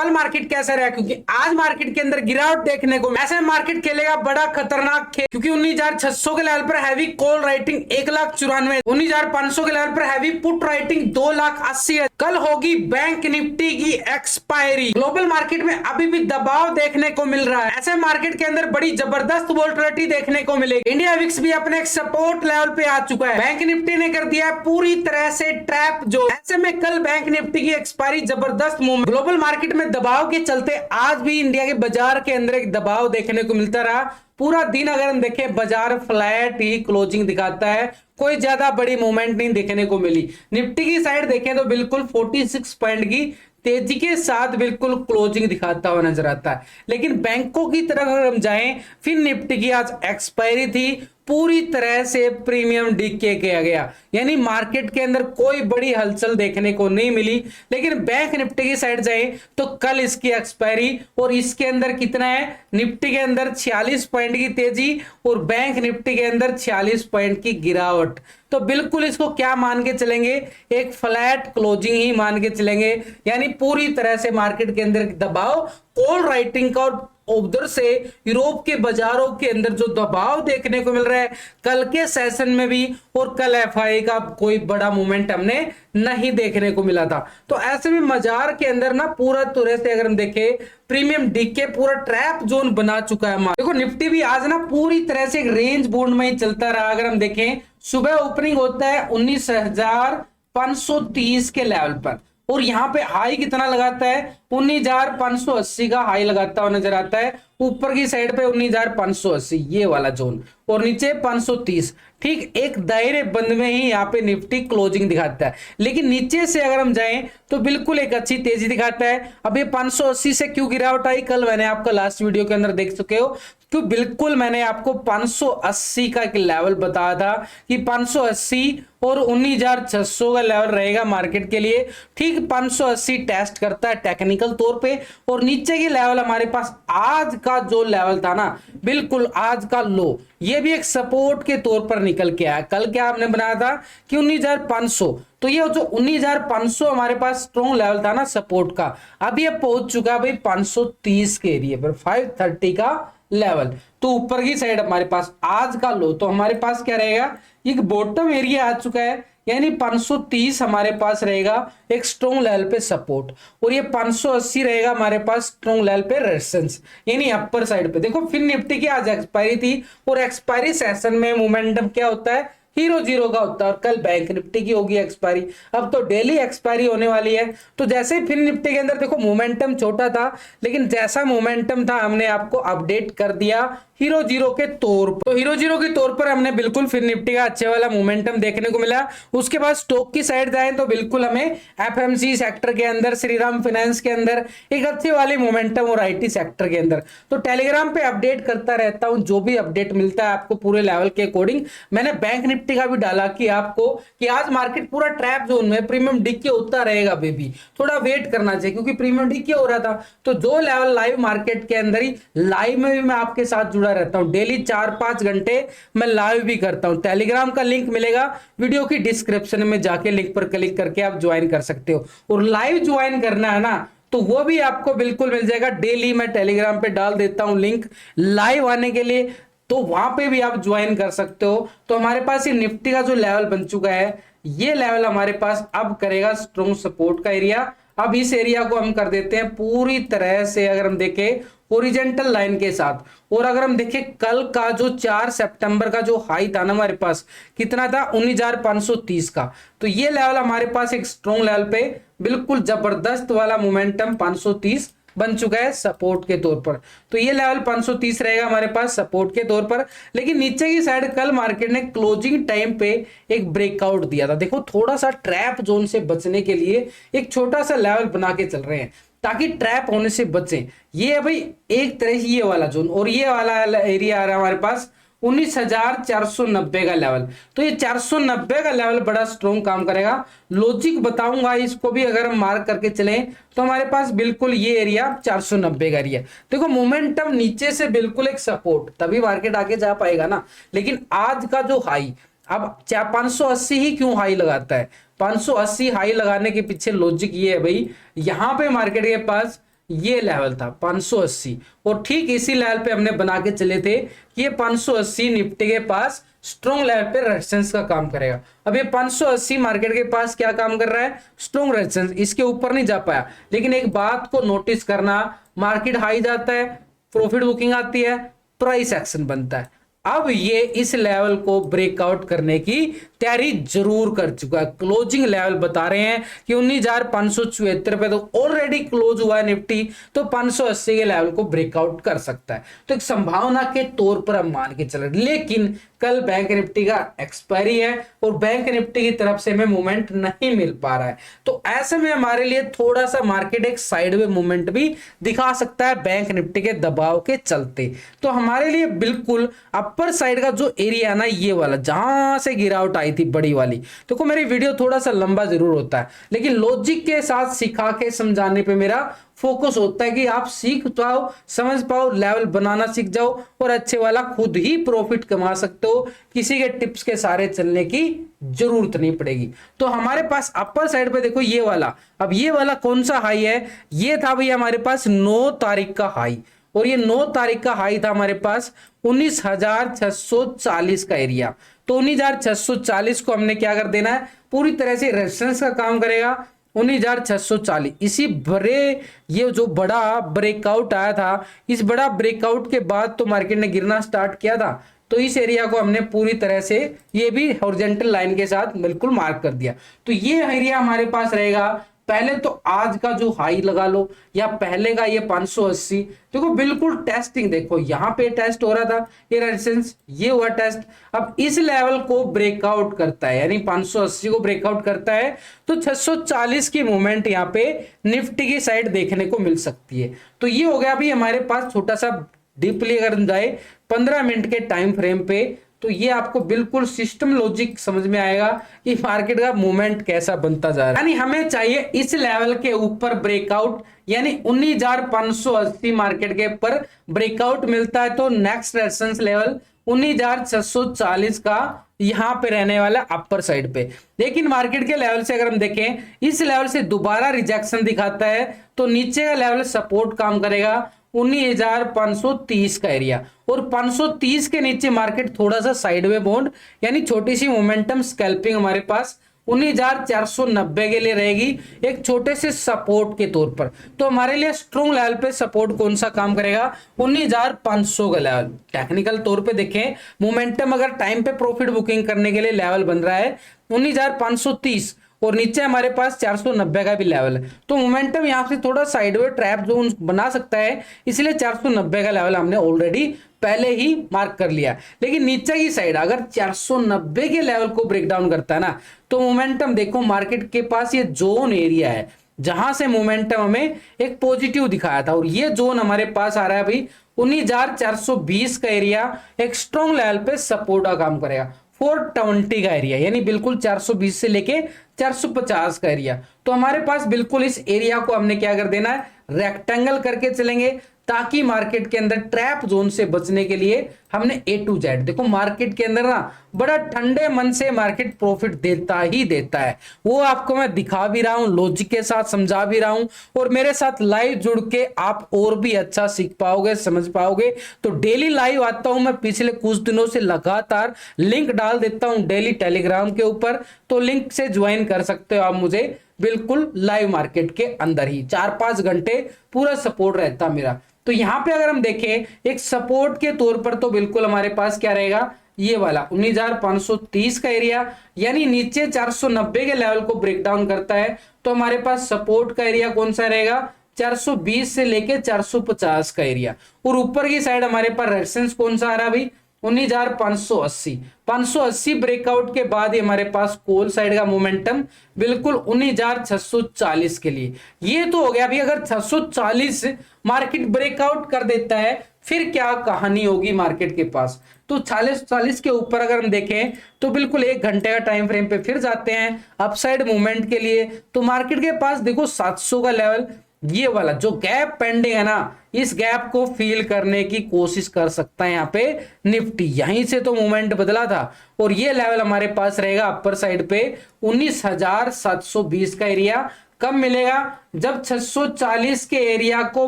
कल मार्केट कैसा रहा, क्योंकि आज मार्केट के अंदर गिरावट देखने को, ऐसे मार्केट खेलेगा बड़ा खतरनाक खेल, क्योंकि 19,600 के लेवल पर हैवी कॉल राइटिंग 1,94,000, 19,500 के लेवल पर हैवी पुट राइटिंग 2,80,000। कल होगी बैंक निफ्टी की एक्सपायरी। ग्लोबल मार्केट में अभी भी दबाव देखने को मिल रहा है, ऐसे मार्केट के अंदर बड़ी जबरदस्त वोलेटिलिटी देखने को मिलेगी। इंडिया विक्स भी अपने एक सपोर्ट लेवल पे आ चुका है, बैंक निफ्टी ने कर दिया है पूरी तरह से ट्रैप जो। ऐसे में कल बैंक निफ्टी की एक्सपायरी जबरदस्त मूवमेंट, ग्लोबल मार्केट में दबाव के चलते आज भी इंडिया के बाजार के अंदर एक दबाव देखने को मिलता रहा। पूरा दिन अगर हम देखें बाजार फ्लैट ही क्लोजिंग दिखाता है, कोई ज्यादा बड़ी मूवमेंट नहीं देखने को मिली। निफ्टी की साइड देखें तो बिल्कुल 46 पॉइंट की तेजी के साथ बिल्कुल क्लोजिंग दिखाता हुआ नजर आता है। लेकिन बैंकों की तरफ अगर हम जाएं, फिर निफ्टी की आज एक्सपायरी थी, पूरी तरह से प्रीमियम डीके किया गया, यानी मार्केट के अंदर कोई बड़ी हलचल देखने को नहीं मिली। लेकिन बैंक निफ्टी की साइड जाए तो कल इसकी एक्सपायरी, और इसके अंदर कितना है, निफ्टी के अंदर 46 पॉइंट की तेजी और बैंक निफ्टी के अंदर 46 पॉइंट की गिरावट। तो बिल्कुल इसको क्या मान के चलेंगे, एक फ्लैट क्लोजिंग ही मान के चलेंगे, यानी पूरी तरह से मार्केट के अंदर दबाव कॉल राइटिंग का, और उधर से यूरोप के बाजारों के अंदर जो दबाव देखने को मिल रहा है कल के सेशन में भी, और कल एफआई का कोई बड़ा मूवमेंट हमने नहीं देखने को मिला था। तो ऐसे में बाजार के अंदर ना पूरा तरह से अगर हम देखें प्रीमियम डीके पूरा ट्रैप जोन बना चुका है। देखो निफ्टी भी आज ना पूरी तरह से एक रेंज बोर्ड में ही चलता रहा। अगर हम देखें सुबह ओपनिंग होता है 19,530 के लेवल पर, और यहां पे हाई कितना लगाता है, 19,580 का हाई लगाता हुआ नजर आता है। ऊपर की साइड पे 19,580 ये वाला जोन, और नीचे 530, ठीक एक दायरे बंद में ही यहाँ पे निफ्टी क्लोजिंग दिखाता है। लेकिन नीचे से अगर हम जाएं तो बिल्कुल एक अच्छी तेजी दिखाता है। अब ये 580 से क्यों गिरावट आई, कल मैंने आपका लास्ट वीडियो के अंदर देख चुके हो, तो बिल्कुल मैंने आपको 580 का एक लेवल बताया था कि 580 और 19,600 का लेवल रहेगा मार्केट के लिए। ठीक 580 टेस्ट करता है टेक्निकल तौर पे, और नीचे की लेवल हमारे पास आज का जो लेवल था ना, बिल्कुल आज का लो, ये भी एक सपोर्ट के तौर पर निकल के आया। कल क्या आपने बनाया था कि 19,500, तो ये जो 19,500 हमारे पास स्ट्रॉन्ग लेवल था ना सपोर्ट का, अब ये पहुंच चुका है भाई 530 के एरिया पर, 530 का लेवल। तो ऊपर की साइड हमारे पास आज का लो, तो हमारे पास क्या रहेगा, एक बॉटम एरिया आ चुका है, यानी 530 हमारे पास रहेगा एक स्ट्रॉन्ग लेवल पे सपोर्ट, और ये 580 रहेगा हमारे पास स्ट्रॉन्ग लेवल पे रेजिस्टेंस, यानी अपर साइड पे। देखो फिर निफ्टी की आज एक्सपायरी थी, और एक्सपायरी सेशन में मोमेंटम क्या होता है, हीरो जीरो का होता है, और कल बैंक निफ्टी की होगी एक्सपायरी। अब तो डेली एक्सपायरी होने वाली है, तो जैसे फिर निफ्टी के अंदर देखो मोमेंटम छोटा था, लेकिन जैसा मोमेंटम था हमने आपको अपडेट कर दिया हीरो जीरो के तौर पर। तो हीरो जीरो के तौर पर हमने बिल्कुल फिर निफ्टी का अच्छे वाला मोमेंटम देखने को मिला। उसके बाद स्टॉक की साइड जाए तो बिल्कुल हमें एफएमसी सेक्टर के अंदर, श्रीराम फाइनेंस के अंदर एक अच्छी वाली मोमेंटम, और आईटी सेक्टर के अंदर। तो टेलीग्राम पे अपडेट करता रहता हूं, जो भी अपडेट मिलता है आपको पूरे लेवल के अकॉर्डिंग। मैंने बैंक निफ्टी का भी डाला कि आपको कि आज मार्केट पूरा ट्रैप जोन में, प्रीमियम डीके होता रहेगा बेबी, थोड़ा वेट करना चाहिए, क्योंकि प्रीमियम डीके हो रहा था। तो जो लेवल लाइव मार्केट के अंदर ही, लाइव में भी मैं आपके साथ जुड़ा रहता हूं, डेली 4-5 घंटे मैं लाइव भी करता हूं। टेलीग्राम का लिंक मिलेगा वीडियो की डिस्क्रिप्शन में, जाके लिंक पर क्लिक करके आप ज्वाइन कर सकते हो। और लाइव ज्वाइन करना है ना, तो वो भी आपको बिल्कुल मिल जाएगा। डेली मैं टेलीग्राम पे डाल देता हूं लिंक लाइव आने के लिए, तो वहां पे भी आप ज्वाइन कर सकते हो। तो हमारे पास ये निफ्टी का जो लेवल बन चुका है, ये लेवल हमारे पास अब करेगा स्ट्रॉन्ग सपोर्ट का एरिया। अब इस एरिया को हम कर देते हैं पूरी तरह से, अगर हम देखें ओरिजेंटल लाइन के साथ। और अगर हम देखें कल का जो 4 सितंबर का जो हाई था ना हमारे पास, कितना था, 19,530 का। तो ये लेवल हमारे पास एक स्ट्रॉन्ग लेवल पे बिल्कुल जबरदस्त वाला मोमेंटम 530 बन चुका है सपोर्ट के तौर पर। तो ये लेवल 530 रहेगा हमारे पास सपोर्ट के तौर पर। लेकिन नीचे की साइड कल मार्केट ने क्लोजिंग टाइम पे एक ब्रेकआउट दिया था। देखो थोड़ा सा ट्रैप जोन से बचने के लिए एक छोटा सा लेवल बना के चल रहे हैं, ताकि ट्रैप होने से बचें। ये है भाई एक तरह से ये वाला जोन, और ये वाला एरिया आ रहा है हमारे पास 19,490 का लेवल। तो ये 490 का लेवल बड़ा स्ट्रॉन्ग काम करेगा। लॉजिक बताऊंगा इसको भी, अगर हम मार्क करके चलें तो हमारे पास बिल्कुल ये एरिया 490 का एरिया। देखो मोमेंटम नीचे से बिल्कुल एक सपोर्ट, तभी मार्केट आगे जा पाएगा ना। लेकिन आज का जो हाई, अब 580 ही क्यों हाई लगाता है, 580 हाई लगाने के पीछे लॉजिक ये है भाई, यहां पे मार्केट के पास ये लेवल था 580, और ठीक इसी लेवल पे हमने बना के चले थे कि ये 580 निफ्टी के पास स्ट्रॉन्ग लेवल पे रेजिस्टेंस का काम करेगा। अब ये 580 मार्केट के पास क्या काम कर रहा है, स्ट्रॉन्ग रेजिस्टेंस, इसके ऊपर नहीं जा पाया। लेकिन एक बात को नोटिस करना, मार्केट हाई जाता है, प्रॉफिट बुकिंग आती है, प्राइस एक्शन बनता है। अब ये इस लेवल को ब्रेकआउट करने की तैयारी जरूर कर चुका है। क्लोजिंग लेवल बता रहे हैं कि 19,574 पे तो ऑलरेडी क्लोज हुआ है निफ्टी, तो 580 के लेवल को ब्रेकआउट कर सकता है। तो एक संभावना के तौर पर हम मान के चल रहे, लेकिन कल बैंक निफ्टी का एक्सपायरी है और बैंक निफ्टी की तरफ से हमें मूवमेंट नहीं मिल पा रहा है। तो ऐसे में हमारे लिए थोड़ा सा मार्केट एक साइडवे मूवमेंट भी दिखा सकता है बैंक निफ्टी के दबाव के चलते। तो हमारे लिए बिल्कुल अपर साइड का जो एरिया है ना, ये वाला जहां से गिरावट आई थी बड़ी वाली, देखो मेरी वीडियो थोड़ा सा लंबा जरूर होता है, लेकिन लॉजिक के साथ सिखा के समझाने पे मेरा फोकस होता है कि आप सीख पाओ, समझ पाओ, लेवल बनाना सीख जाओ और अच्छे वाला खुद ही प्रॉफिट कमा सकते हो। किसी के टिप्स के सारे चलने की जरूरत नहीं पड़ेगी। तो हमारे पास अपर साइड पे देखो ये वाला, अब ये वाला कौन सा हाई है, ये था भैया हमारे पास 9 तारीख का हाई, और ये 9 तारीख का हाई था हमारे पास 19,640 का एरिया। तो 19,640 को हमने क्या कर देना है, पूरी तरह से रेजिस्टेंस का काम करेगा 19,640। इसी बड़े, ये जो बड़ा ब्रेकआउट आया था, इस बड़ा ब्रेकआउट के बाद तो मार्केट ने गिरना स्टार्ट किया था, तो इस एरिया को हमने पूरी तरह से ये भी हॉरिजॉन्टल लाइन के साथ बिल्कुल मार्क कर दिया। तो ये एरिया हमारे पास रहेगा। पहले तो आज का जो हाई लगा लो या पहले का ये 580, देखो बिल्कुल टेस्टिंग, देखो यहां पे टेस्ट हो रहा था, ये रेजिस्टेंस, ये हुआ टेस्ट। अब इस लेवल को ब्रेकआउट करता है, यानी 580 को ब्रेकआउट करता है, तो 640 की मूवमेंट यहां पे निफ्टी की साइड देखने को मिल सकती है। तो ये हो गया अभी हमारे पास छोटा सा डीपली अगर हम जाए 15 मिनट के टाइम फ्रेम पे, तो ये आपको बिल्कुल सिस्टम लॉजिक समझ में आएगा कि मार्केट का मूवमेंट कैसा बनता जा रहा है। यानी हमें चाहिए इस लेवल के ऊपर ब्रेकआउट, यानी 19,580 मार्केट के ऊपर ब्रेकआउट मिलता है तो नेक्स्ट रेजिस्टेंस लेवल 19,640 का यहां पे रहने वाला अपर साइड पे। लेकिन मार्केट के लेवल से अगर हम देखें, इस लेवल से दोबारा रिजेक्शन दिखाता है तो नीचे का लेवल सपोर्ट काम करेगा 19,530 का एरिया, और 530 के नीचे मार्केट थोड़ा सा साइडवे बॉन्ड, यानी छोटी सी मोमेंटम स्कैल्पिंग हमारे पास 19,490 के लिए रहेगी, एक छोटे से सपोर्ट के तौर पर। तो हमारे लिए स्ट्रॉन्ग लेवल पे सपोर्ट कौन सा काम करेगा, 19,500 का लेवल। टेक्निकल तौर पे देखें, मोमेंटम अगर टाइम पे प्रॉफिट बुकिंग करने के लिए लेवल बन रहा है 19,530, और नीचे हमारे पास 490 का भी लेवल है, तो मोमेंटम यहां से थोड़ा साइडवे ट्रैप जोन बना सकता है, इसलिए 490 का लेवल हमने ऑलरेडी पहले ही मार्क कर लिया। लेकिन नीचे की साइड अगर 490 के लेवल को ब्रेक डाउन करता है ना, तो मोमेंटम देखो मार्केट के पास ये जोन एरिया है जहां से मोमेंटम हमें एक पॉजिटिव दिखाया था, और ये जोन हमारे पास आ रहा है अभी 19,420 का एरिया, एक स्ट्रॉन्ग लेवल पे सपोर्ट का काम करेगा। 420 का एरिया, यानी बिल्कुल 420 से लेके 450 का एरिया। तो हमारे पास बिल्कुल इस एरिया को हमने क्या कर देना है, रेक्टेंगल करके चलेंगे, ताकि मार्केट के अंदर ट्रैप जोन से बचने के लिए हमने A to Z, देखो मार्केट के अंदर ना बड़ा ठंडे मन से मार्केट प्रॉफिट देता ही देता है। वो आपको मैं दिखा भी रहा हूं, लॉजिक के साथ समझा भी रहा हूं, और मेरे साथ लाइव जुड़ के आप और भी अच्छा सीख पाओगे, समझ पाओगे। तो डेली लाइव आता हूं मैं, पिछले कुछ दिनों से लगातार लिंक डाल देता हूं डेली टेलीग्राम के ऊपर, तो लिंक से ज्वाइन कर सकते हो आप मुझे, बिल्कुल लाइव मार्केट के अंदर ही 4-5 घंटे पूरा सपोर्ट रहता मेरा। तो यहां पे अगर हम देखें एक सपोर्ट के तौर पर, तो बिल्कुल हमारे पास क्या रहेगा, ये वाला 19,530 का एरिया, यानी नीचे 490 के लेवल को ब्रेक डाउन करता है तो हमारे पास सपोर्ट का एरिया कौन सा रहेगा, 420 से लेके 450 का एरिया, और ऊपर की साइड हमारे पास रेजिस्टेंस कौन सा आ रहा है भाई, 19,580। 580 ब्रेकआउट के बाद ही हमारे पास कॉल साइड का मोमेंटम बिल्कुल 19,640 के लिए। ये तो हो गया अभी, अगर 640 मार्केट ब्रेकआउट कर देता है फिर क्या कहानी होगी मार्केट के पास। तो 40 के ऊपर अगर हम देखें तो बिल्कुल 1 घंटे का टाइम फ्रेम पे फिर जाते हैं अपसाइड मूवमेंट के लिए। तो मार्केट के पास देखो 700 का लेवल, ये वाला जो गैप पेंडिंग है ना, इस गैप को फील करने की कोशिश कर सकता है यहाँ पे निफ्टी। यहीं से तो मूवमेंट बदला था, और ये लेवल हमारे पास रहेगा अपर साइड पे 19,720 का एरिया। कब मिलेगा? जब 640 के एरिया को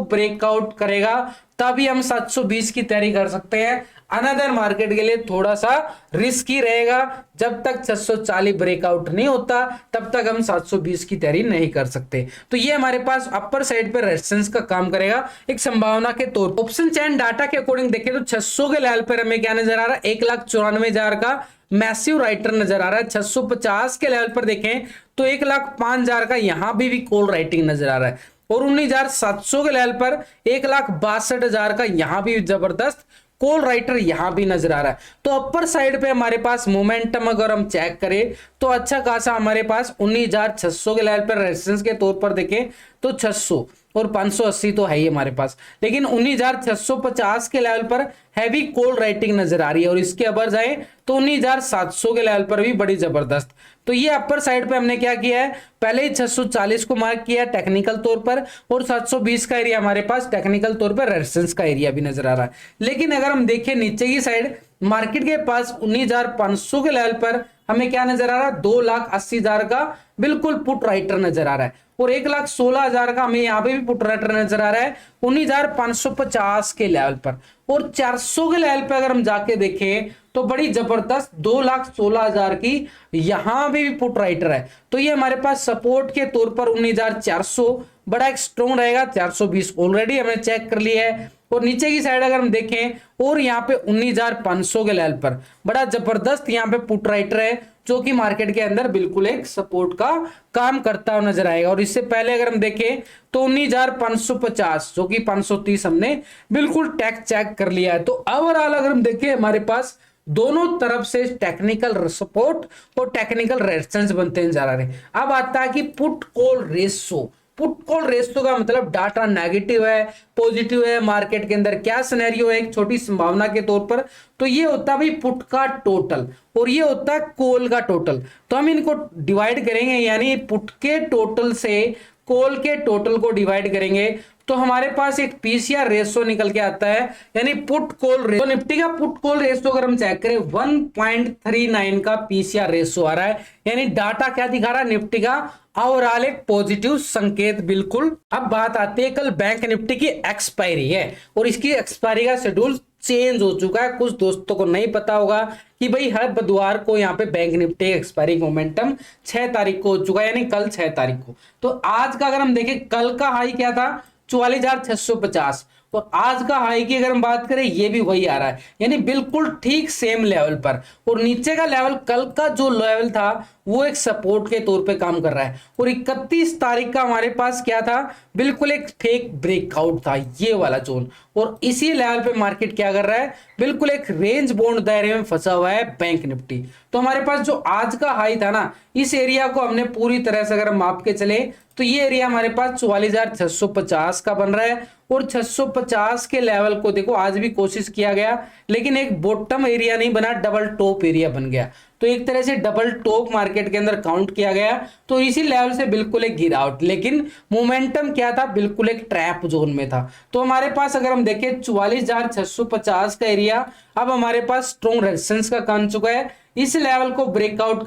ब्रेकआउट करेगा तभी हम 720 की तैयारी कर सकते हैं। अनदर मार्केट के लिए थोड़ा सा रिस्की रहेगा। जब तक 640 ब्रेकआउट नहीं होता तब तक हम 720 की तैयारी नहीं कर सकते। तो ये हमारे पास अपर साइड पे रेजिस्टेंस का काम करेगा एक संभावना के तौर। ऑप्शन चैन डाटा के अकॉर्डिंग देखें तो 600 के लेवल पर हमें क्या नजर आ रहा है? 1,94,000 का मैसिव राइटर नजर आ रहा है। 650 के लेवल पर देखें तो 1,05,000 का यहां भी कॉल राइटिंग नजर आ रहा है। और 19,700 के लेवल पर 1,62,000 का यहां भी जबरदस्त कॉल राइटर यहां भी नजर आ रहा है। तो अपर साइड पे हमारे पास मोमेंटम अगर हम चेक करें तो अच्छा खासा हमारे पास 19,600 के लेवल पर रेजिस्टेंस के तौर पर देखें तो 600 और 580 तो है ही हमारे पास, लेकिन 19,650 के लेवल पर हैवी कॉल राइटिंग नजर आ रही है। और इसके अबर जाए तो 19,700 के लेवल पर भी बड़ी जबरदस्त। तो ये अपर साइड पे हमने क्या किया है? पहले ही 640 को मार्क किया टेक्निकल तौर पर, और 720 का एरिया हमारे पास टेक्निकल तौर पर रेजिस्टेंस का एरिया भी नजर आ रहा है। लेकिन अगर हम देखें नीचे की साइड मार्केट के पास 19,500 के लेवल पर हमें क्या नजर आ रहा है? 2,80,000 का बिल्कुल पुट राइटर नजर आ रहा है। और 1,16,000 का हमें यहां पे भी पुट राइटर नजर आ रहा है 19,550 के लेवल पर। और 400 के लेवल पे अगर हम जाके देखें तो बड़ी जबरदस्त 2,16,000 की यहां भी पुट राइटर है। तो ये हमारे पास सपोर्ट के तौर पर 19,400 बड़ा एक स्ट्रॉन्ग रहेगा। 420 ऑलरेडी हमने चेक कर लिया है। और नीचे की साइड अगर हम देखें और यहाँ पे 19,500 के लेवल पर बड़ा जबरदस्त यहाँ पे पुट राइटर है जो कि मार्केट के अंदर बिल्कुल एक सपोर्ट का काम करता हुआ नजर आएगा। और इससे पहले अगर हम देखें तो 19,550 जो कि 530 हमने बिल्कुल टैग चेक कर लिया है। तो ओवरऑल अगर हम देखें हमारे पास दोनों तरफ से टेक्निकल सपोर्ट और टेक्निकल रेजिस्टेंस बनते जा रहे हैं। अब आता है कि put call ratio. Put call ratio का मतलब डाटा नेगेटिव है पॉजिटिव है, मार्केट के अंदर क्या सिनेरियो है एक छोटी संभावना के तौर पर। तो ये होता है भाई पुट का टोटल और ये होता है कॉल का टोटल। तो हम इनको डिवाइड करेंगे, यानी पुट के टोटल से कॉल के टोटल को डिवाइड करेंगे तो हमारे पास एक पीसीआर रेशियो निकल के आता है, यानी पुट कॉल रेशियो। तो निफ्टी का पुट कॉल रेशियो अगर हम चेक करें 1.39 का पीसीआर रेशियो आ रहा है, यानी डाटा क्या दिखा रहा है निफ्टी का ओवरऑल एक पॉजिटिव संकेत बिल्कुल। अब बात आती है कल बैंक निफ्टी की एक्सपायरी है और इसकी एक्सपायरी का शेड्यूल चेंज हो चुका है। कुछ दोस्तों को नहीं पता होगा कि भाई हर बुधवार को यहाँ पे बैंक निफ्टी एक्सपायरी मोमेंटम 6 तारीख को हो चुका है, यानी कल 6 तारीख को। तो आज का अगर हम देखें कल का हाई क्या था 44,650 और आज का हाई की अगर हम बात करें ये भी वही आ रहा है, यानी बिल्कुल ठीक सेम लेवल पर। और नीचे का लेवल कल का जो लेवल था वो एक सपोर्ट के तौर पे काम कर रहा है। और 31 तारीख का हमारे पास क्या था बिल्कुल एक फेक ब्रेकआउट था ये वाला जोन, और इसी लेवल पे मार्केट क्या कर रहा है बिल्कुल एक रेंज बाउंड दायरे में फंसा हुआ है बैंक निफ्टी। तो हमारे पास जो आज का हाई था ना इस एरिया को हमने पूरी तरह से अगर हम माप के चले तो ये एरिया हमारे पास 44,650 का बन रहा है। और 650 के लेवल को देखो आज भी कोशिश किया गया लेकिन एक बॉटम एरिया नहीं बना, डबल टॉप एरिया बन गया। तो एक तरह से डबल टॉप मार्केट के अंदर काउंट किया गया, तो इसी लेवल से बिल्कुल एक गिरावट, लेकिन मोमेंटम क्या था बिल्कुल एक ट्रैप जोन में था। तो हमारे पास अगर हम देखें 44,650 का एरिया अब हमारे पास स्ट्रॉन्ग रेजिस्टेंस का काम चुका है। इस लेवल को ब्रेकआउट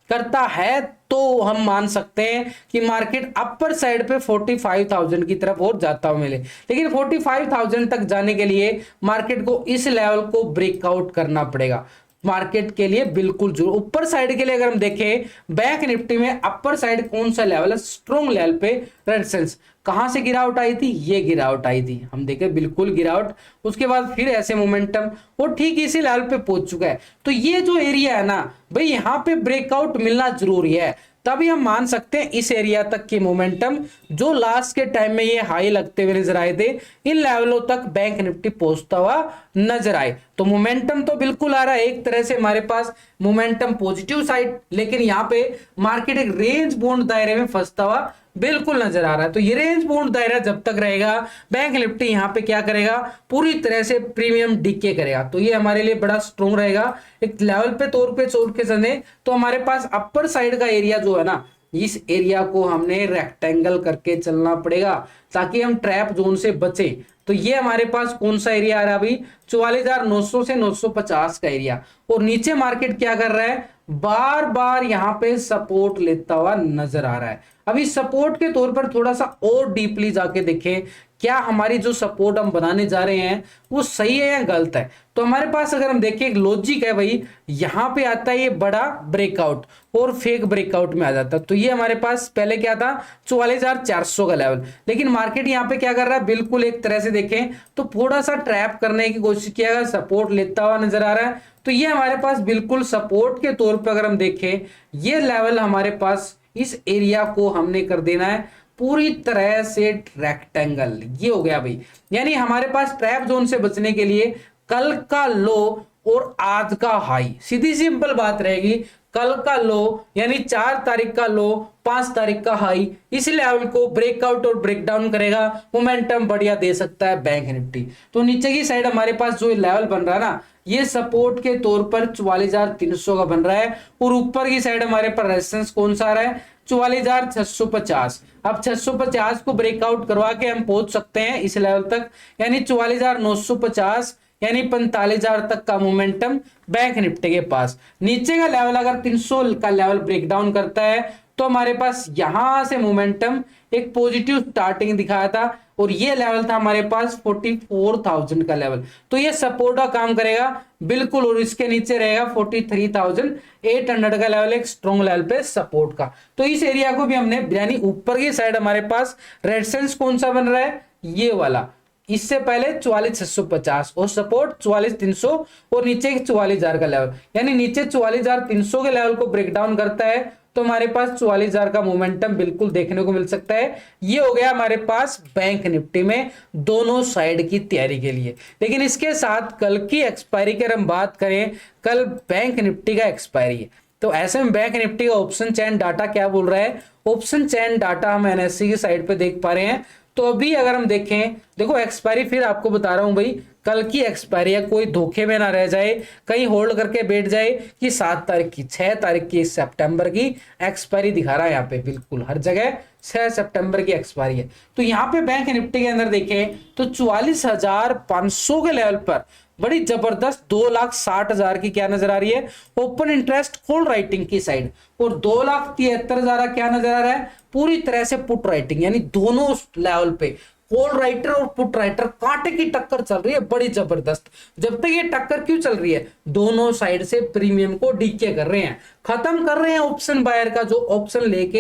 करता है तो हम मान सकते हैं कि मार्केट अपर साइड पे 45,000 की तरफ और जाता हुआ मिले, लेकिन 45,000 तक जाने के लिए मार्केट को इस लेवल को ब्रेकआउट करना पड़ेगा मार्केट के लिए बिल्कुल जरूर। ऊपर साइड के लिए अगर हम देखें बैंक निफ्टी में अपर साइड कौन सा लेवल है स्ट्रॉन्ग लेवल पे रेजिस्टेंस। कहां से गिरावट आई थी ये गिरावट आई थी, हम देखें बिल्कुल गिरावट, उसके बाद फिर ऐसे मोमेंटम और ठीक इसी लेवल पे पहुंच चुका है। तो ये जो एरिया है ना भाई यहाँ पे ब्रेकआउट मिलना जरूरी है, तभी हम मान सकते हैं इस एरिया तक की मोमेंटम जो लास्ट के टाइम में ये हाई लगते हुए नजर आए थे इन लेवलों तक बैंक निफ्टी पहुंचता हुआ नजर आए। तो मोमेंटम तो बिल्कुल आ रहा है एक तरह से हमारे पास मोमेंटम पॉजिटिव साइड, लेकिन यहाँ पे मार्केट एक रेंज बाउंड दायरे में फंसता हुआ बिल्कुल नजर आ रहा है। तो ये रेंज बाउंड दायरा जब तक रहेगा बैंक निफ्टी यहाँ पे क्या करेगा पूरी तरह से प्रीमियम डीके करेगा। तो ये हमारे लिए बड़ा स्ट्रॉन्ग रहेगा एक लेवल पे तौर पे छोड़ के चले। तो हमारे पास अपर साइड का एरिया जो है ना इस एरिया को हमने रेक्टेंगल करके चलना पड़ेगा ताकि हम ट्रैप जोन से बचे। तो ये हमारे पास कौन सा एरिया आ रहा है अभी 44,900 से 950 का एरिया, और नीचे मार्केट क्या कर रहा है बार बार यहाँ पे सपोर्ट लेता हुआ नजर आ रहा है। अभी सपोर्ट के तौर पर थोड़ा सा और डीपली जाके देखें, क्या हमारी जो सपोर्ट हम बनाने जा रहे हैं वो सही है या गलत है। तो हमारे पास अगर हम देखें एक लॉजिक है भाई, यहाँ पे आता है ये बड़ा ब्रेकआउट और फेक ब्रेकआउट में आ जाता है। तो ये हमारे पास पहले क्या था, 44,400 का लेवल, लेकिन मार्केट यहाँ पे क्या कर रहा है, बिल्कुल एक तरह से देखें तो थोड़ा सा ट्रैप करने की कोशिश किया, सपोर्ट लेता हुआ नजर आ रहा है। तो ये हमारे पास बिल्कुल सपोर्ट के तौर पर अगर हम देखें, ये लेवल हमारे पास इस एरिया को हमने कर देना है पूरी तरह से रेक्टेंगल। ये हो गया भाई, यानी हमारे पास ट्रैप जोन से बचने के लिए कल का लो और आज का हाई, सीधी सिंपल बात रहेगी, कल का लो यानी 4 तारीख का लो, 5 तारीख का हाई, इस लेवल को ब्रेकआउट और ब्रेकडाउन करेगा, मोमेंटम बढ़िया दे सकता है बैंक निफ्टी। तो नीचे की साइड हमारे पास जो लेवल बन रहा है ना, ये सपोर्ट के तौर पर 44,300 का बन रहा है, और ऊपर की साइड हमारे पास रेजिस्टेंस कौन सा आ रहा है, 44,650। अब 650 को ब्रेकआउट करवा के हम पहुंच सकते हैं इस लेवल तक, यानी 44,950, यानी 45,000 तक का मोमेंटम बैंक निफ्टी के पास। नीचे का लेवल अगर 300 का लेवल ब्रेकडाउन करता है तो हमारे पास यहां से मोमेंटम एक पॉजिटिव स्टार्टिंग दिखाया था, और ये लेवल था हमारे पास 44,000 का लेवल। तो ये सपोर्ट का काम करेगा बिल्कुल, और इसके नीचे रहेगा 43,800 का लेवल, एक स्ट्रॉन्ग लेवल पे सपोर्ट का। तो इस एरिया को भी हमने, यानी ऊपर की साइड हमारे पास रेजिस्टेंस कौन सा बन रहा है, ये वाला, इससे पहले 44,650 और सपोर्ट 44,300, और नीचे 44,000 का लेवल, यानी नीचे 44,300 के लेवल को ब्रेकडाउन करता है तो हमारे पास 44,000 का मोमेंटम बिल्कुल देखने को मिल सकता है। ये हो गया हमारे पास बैंक निफ्टी में दोनों साइड की तैयारी के लिए। लेकिन इसके साथ कल की एक्सपायरी की हम बात करें, कल बैंक निफ्टी का एक्सपायरी है, तो ऐसे में बैंक निफ्टी का ऑप्शन चेन डाटा क्या बोल रहा है, ऑप्शन चेन डाटा हम एनएससी की साइड पे देख पा रहे हैं। तो अभी अगर हम देखें, देखो एक्सपायरी फिर आपको बता रहा हूं भाई, कल की एक्सपायरी है, कोई धोखे में ना रह जाए, कहीं होल्ड करके बैठ जाए कि 7 तारीख की, 6 तारीख की सितंबर की एक्सपायरी दिखा रहा है यहाँ पे, बिल्कुल हर जगह 6 सितंबर की एक्सपायरी है। तो यहाँ पे बैंक निफ्टी के अंदर देखें तो 44,500 के लेवल पर बड़ी जबरदस्त 2,60,000 की क्या नजर आ रही है, ओपन इंटरेस्ट कॉल राइटिंग की साइड, और 2,73,000 क्या नजर आ रहा है, पूरी तरह से पुट राइटिंग, यानी दोनों लेवल पे कॉल राइटर और पुट राइटर कांटे की टक्कर चल रही है बड़ी जबरदस्त। जब तक ये टक्कर क्यों चल रही है, दोनों साइड से प्रीमियम को डीके कर रहे हैं, खत्म कर रहे हैं ऑप्शन बायर का जो ऑप्शन लेके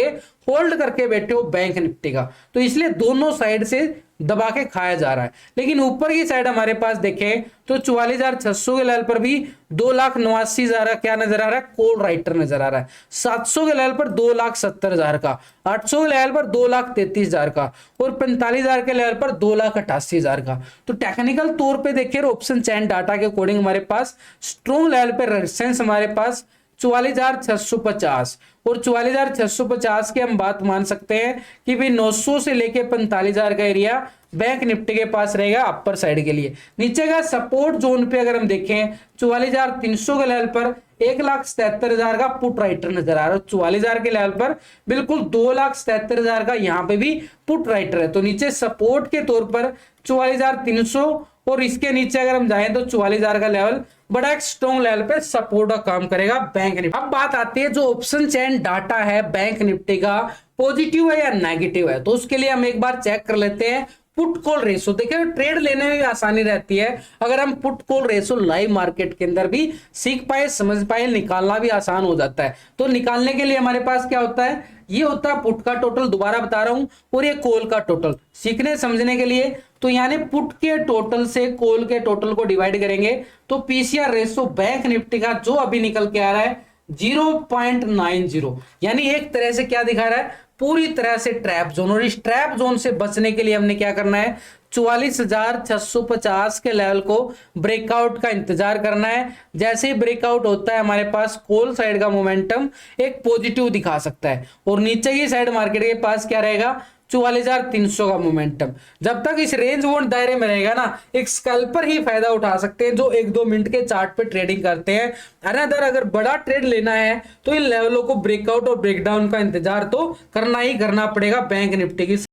होल्ड करके बैठे हो बैंक निफ्टी का, तो इसलिए दोनों साइड से दबा के खाया जा रहा है। लेकिन ऊपर की साइड हमारे पास देखें तो 44,600 के लेवल पर भी 2,89,000 का क्या नजर आ रहा है, कॉल राइटर नजर आ रहा है। 700 के लेवल पर 2,70,000 का, 800 के लेवल पर 2,33,000 का, और 45,000 के लेवल पर 2,88,000 का। तो टेक्निकल तौर पे देखिए ऑप्शन चैन डाटा के अकॉर्डिंग हमारे पास स्ट्रॉन्ग लेवल पे रेजिस्टेंस हमारे पास 44,650, और 44,650 की हम बात मान सकते हैं कि भाई 900 से लेके 45,000 का एरिया बैंक निफ्टी के पास रहेगा अपर साइड के लिए। नीचे का सपोर्ट जोन पे अगर हम देखें 44,300 के लेवल पर 1,77,000 का पुट राइटर नजर आ रहा है, 44,000 के लेवल पर बिल्कुल 2,77,000 का यहाँ पे भी पुट राइटर है। तो नीचे सपोर्ट के तौर पर 44,300, और इसके नीचे अगर हम जाएं तो 44,000 का लेवल बड़ा एक स्ट्रॉन्ग लेवल पे सपोर्ट का काम करेगा बैंक निफ्टी। अब बात आती है जो ऑप्शन चेन डाटा है बैंक निफ्टी का, पॉजिटिव है या नेगेटिव है, तो उसके लिए हम एक बार चेक कर लेते हैं पुट कॉल रेशो। देखिए ट्रेड लेने में भी आसानी रहती है अगर हम put call ratio live market के अंदर भी सीख पाए, समझ पाए, निकालना भी आसान हो जाता है। तो निकालने के लिए हमारे पास क्या होता है, ये होता है पुट का टोटल, दोबारा बता रहा हूं, और ये कॉल का टोटल। सीखने समझने के लिए तो यानी पुट के टोटल से कॉल के टोटल को डिवाइड करेंगे तो पीसीआर रेशो बैंक निफ्टी का जो अभी निकल के आ रहा है 0.90, यानी एक तरह से क्या दिखा रहा है, पूरी तरह से ट्रैप जोन। और इस ट्रैप जोन से बचने के लिए हमने क्या करना है, 44,650 के लेवल को ब्रेकआउट का इंतजार करना है। जैसे ही ब्रेकआउट होता है हमारे पास कॉल साइड का मोमेंटम एक पॉजिटिव दिखा सकता है, और नीचे की साइड मार्केट के पास क्या रहेगा, 44,300 का मोमेंटम। जब तक इस रेंज बोन्ड दायरे में रहेगा ना, एक स्कैल्पर ही फायदा उठा सकते हैं जो 1-2 मिनट के चार्ट पे ट्रेडिंग करते हैं। अगर बड़ा ट्रेड लेना है तो इन लेवलों को ब्रेकआउट और ब्रेकडाउन का इंतजार तो करना ही करना पड़ेगा बैंक निफ्टी की।